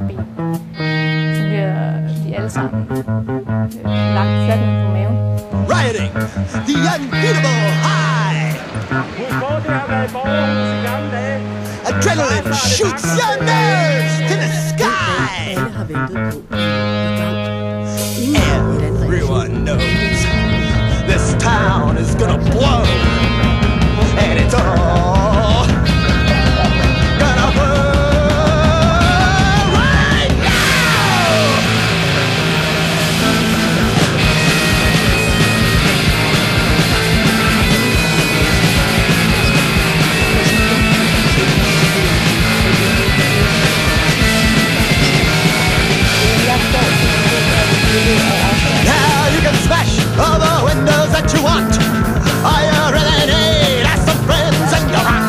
forbi. Så bliver de alle sammen lagt fladt ned på maven. Rioting, the unbeatable high. Adrenaline shoots your nerves to the sky. Alle har ventet på. Everyone knows this town is gonna blow, and it's all gonna burn right now. Now you can smash all the windows that you want. Fire a grenade, ask some friends and you rock.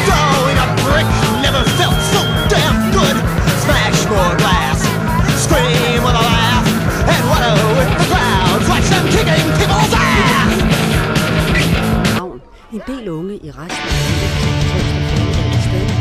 Throwing a brick never felt so damn good. Smash more glass, scream with a laugh, and wallow with the crowds. Watch them kicking people's ass. En del unge i resten af landet stadig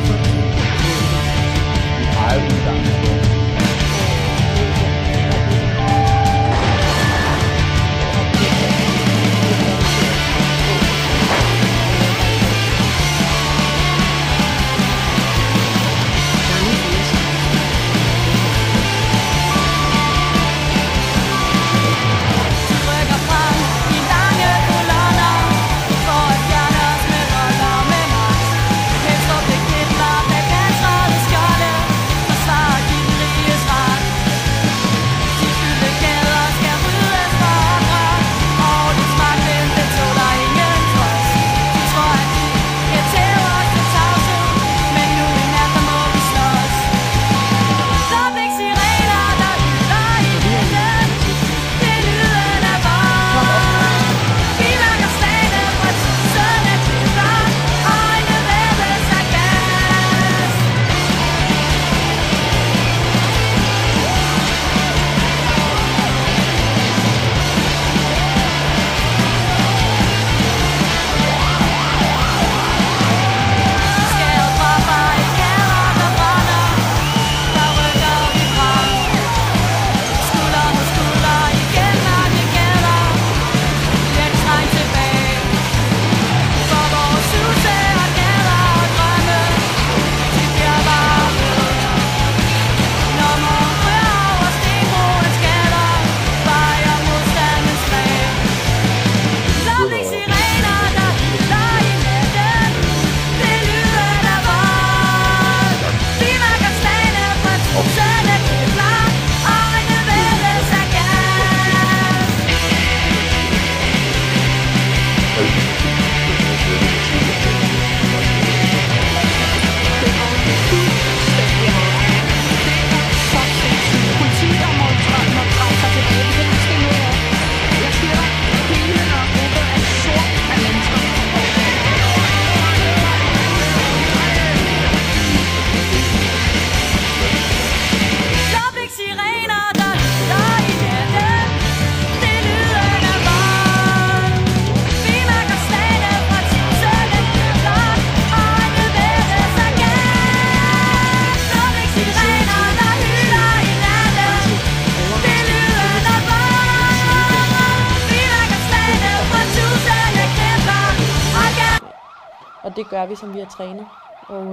Og det gør vi, som vi har trænet. Og